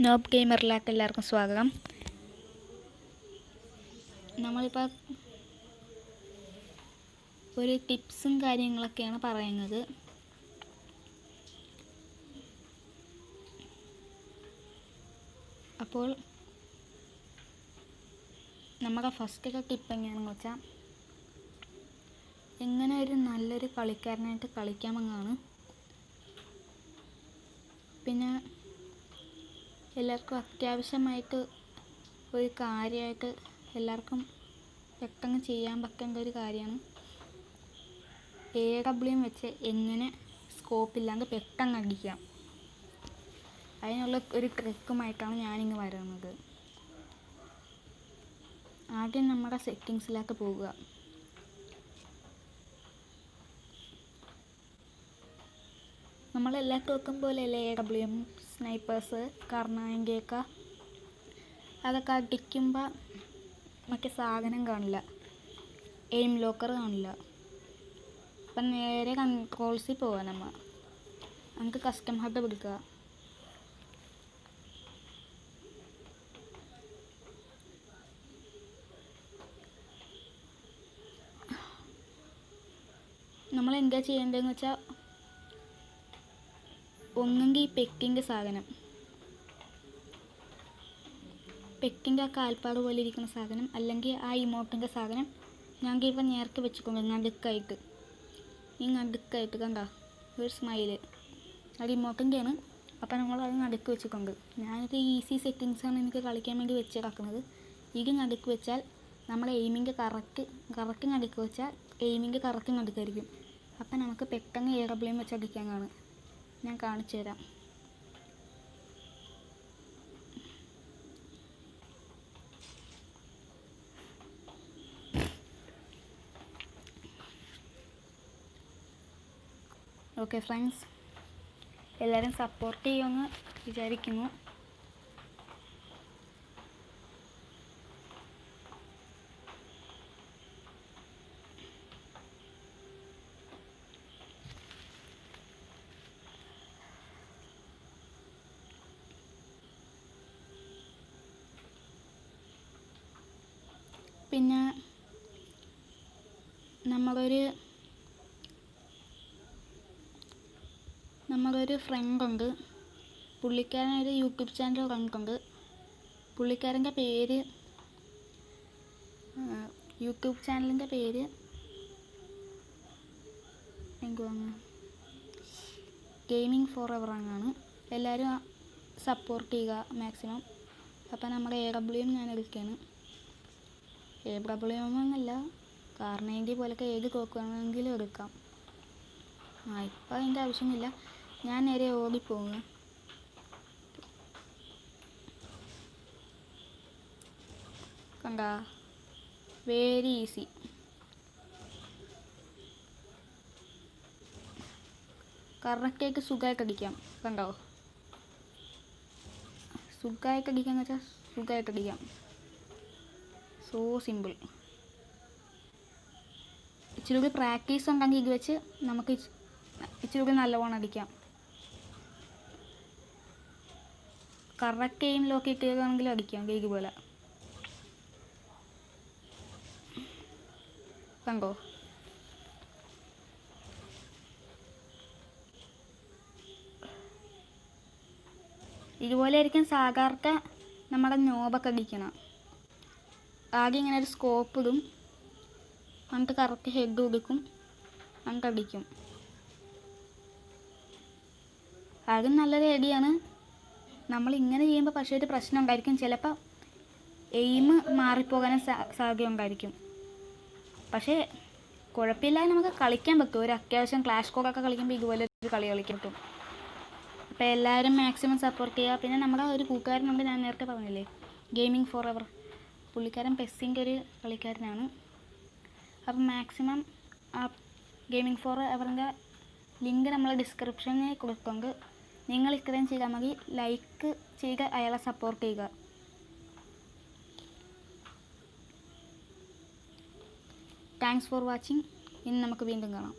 Knob ഗെയിമറിലേക്ക് എല്ലാവർക്കും സ്വാഗതം. നമ്മളിപ്പോൾ ഒരു ടിപ്സും കാര്യങ്ങളൊക്കെയാണ് പറയുന്നത്. അപ്പോൾ നമ്മുടെ ഫസ്റ്റൊക്കെ ടിപ്പ് എങ്ങനെയാണെന്ന് വെച്ചാൽ, എങ്ങനെ ഒരു നല്ലൊരു കളിക്കാരനായിട്ട് കളിക്കാമെന്നാണ്. പിന്നെ എല്ലാവർക്കും അത്യാവശ്യമായിട്ട് ഒരു കാര്യമായിട്ട് എല്ലാവർക്കും പെട്ടെന്ന് ചെയ്യാൻ പറ്റേണ്ട ഒരു കാര്യമാണ് AWM വെച്ച് എങ്ങനെ സ്കോപ്പില്ലാണ്ട് പെട്ടെന്ന് അടിക്കാം. അതിനുള്ള ഒരു ട്രിക്കുമായിട്ടാണ് ഞാനിങ്ങ് വരുന്നത്. ആദ്യം നമ്മുടെ സെറ്റിങ്സിലേക്ക് പോവുക. നമ്മളെല്ലാ തോക്കും പോലെയല്ലേ AWM സ്നൈപ്പേഴ്സ് കർണായകയൊക്കെ, അതൊക്കെ അടിക്കുമ്പോൾ മറ്റേ സാധനം കാണില്ല, എയിം ലോക്കർ കാണില്ല. അപ്പം നേരെ കൺട്രോൾസിൽ പോവാം. നമുക്ക് കസ്റ്റം ഹഡ് പിടിക്കുക. നമ്മൾ എന്താ ചെയ്യേണ്ടതെന്ന് വെച്ചാൽ, ഒന്നെങ്കിൽ ഈ പെക്കിൻ്റെ സാധനം, പെക്കിൻ്റെ ആ കാൽപ്പാട് പോലെ ഇരിക്കുന്ന സാധനം, അല്ലെങ്കിൽ ആ ഇമോട്ടിൻ്റെ സാധനം ഞങ്ങൾക്ക് ഇപ്പം നേരത്തെ വെച്ചിട്ടുണ്ട് നടുക്കായിട്ട്. ഈ നടുക്കായിട്ട് കണ്ട ഒരു സ്മൈല്, അത് ഇമോട്ടിൻ്റെയാണ്. അപ്പം നമ്മൾ അത് നടുക്ക് വെച്ചിട്ടുണ്ട്. ഞാനിത് ഈസി സെറ്റിങ്സാണ് എനിക്ക് കളിക്കാൻ വേണ്ടി വെച്ച് കിടക്കുന്നത്. ഇത് നടുക്ക് വെച്ചാൽ നമ്മൾ എയിമിങ് കറക്റ്റ് നടുക്ക് വെച്ചാൽ എയിമിങ് കറക്റ്റ് നടുക്കായിരിക്കും. അപ്പം നമുക്ക് പെട്ടെന്ന് AWM വെച്ച് അടിക്കാനാണ്. ഞാൻ കാണിച്ചു തരാം. ഓക്കെ ഫ്രണ്ട്സ്, എല്ലാവരും സപ്പോർട്ട് ചെയ്യുമെന്ന് വിചാരിക്കുന്നു. പിന്നെ നമ്മളൊരു ഫ്രണ്ടുണ്ട്, പുള്ളിക്കാരനൊരു യൂട്യൂബ് ചാനൽ കണ്ടിട്ടുണ്ട്. പുള്ളിക്കാരൻ്റെ പേര്, യൂട്യൂബ് ചാനലിൻ്റെ പേര് എന്തുവാണ്, ഗെയിമിംഗ് ഫോർ എവർ എന്നാണ്. എല്ലാവരും സപ്പോർട്ട് ചെയ്യുക മാക്സിമം. അപ്പം നമ്മുടെ AWM ഞാൻ എടുക്കുകയാണ്. AWM എന്നല്ല, കാർണേൻ്റെ പോലൊക്കെ ഏത് തോക്കുകയാണെങ്കിലും എടുക്കാം. ഇപ്പം അതിൻ്റെ ആവശ്യമില്ല. ഞാൻ നേരെ ഓടിപ്പോവുക. കണ്ട, വെരി ഈസി. കറക്റ്റായിട്ട് സുഖമായിട്ട് അടിക്കാം. കണ്ടോ, സുഖമായിട്ട് അടിക്കാന്ന് വെച്ചാൽ സുഖമായിട്ട് അടിക്കാം. So simple. ഇച്ചിരി കൂടി പ്രാക്ടീസ് ഉണ്ടെങ്കിൽ ഇത് വെച്ച് നമുക്ക് ഇച്ചിരി കൂടി നല്ലവണ്ണം അടിക്കാം. കറക്റ്റ് എയിമിലൊക്കെ ഇട്ടുകയാണെങ്കിലും അടിക്കാം ഗെയിം പോലെ. കണ്ടോ, ഇതുപോലെ ആയിരിക്കും സാധാരണ നമ്മുടെ നോബൊക്കെ അടിക്കണം. ആദ്യം ഇങ്ങനെ ഒരു സ്കോപ്പ് ഇടും, എന്നിട്ട് കറക്റ്റ് ഹെഡ് കൊടുക്കും, എന്നിട്ട് അടിക്കും. അതും നല്ലൊരു ഐഡിയാണ്. നമ്മൾ ഇങ്ങനെ ചെയ്യുമ്പോൾ പക്ഷേ ഒരു പ്രശ്നം ഉണ്ടായിരിക്കും. ചിലപ്പോൾ എയിം മാറിപ്പോകാനും സാധ്യത ഉണ്ടായിരിക്കും. പക്ഷേ കുഴപ്പമില്ല, നമുക്ക് കളിക്കാൻ പറ്റും. ഒരു അത്യാവശ്യം ക്ലാഷ് കോഡൊക്കെ കളിക്കുമ്പോൾ ഇതുപോലെ ഒരു കളി കളിക്കാൻ പറ്റും. അപ്പോൾ എല്ലാവരും മാക്സിമം സപ്പോർട്ട് ചെയ്യുക. പിന്നെ നമ്മുടെ ഒരു കൂട്ടുകാരനുണ്ട്, ഞാൻ നേരത്തെ പറഞ്ഞില്ലേ, ഗെയിമിംഗ് ഫോർ എവർ. പുള്ളിക്കാരൻ പെസ്സിൻ്റെ ഒരു കളിക്കാരനാണ്. അപ്പം മാക്സിമം ആ ഗെയിമിംഗ് ഫോർ എവറിൻ്റെ ലിങ്ക് നമ്മൾ ഡിസ്ക്രിപ്ഷനിൽ കൊടുക്കുന്നുണ്ട്. നിങ്ങൾ ഇത്രയും ചെയ്താൽ മതി. ലൈക്ക് ചെയ്ത് അയാളെ സപ്പോർട്ട് ചെയ്യുക. Thanks for watching. ഇനി നമുക്ക് വീണ്ടും കാണാം.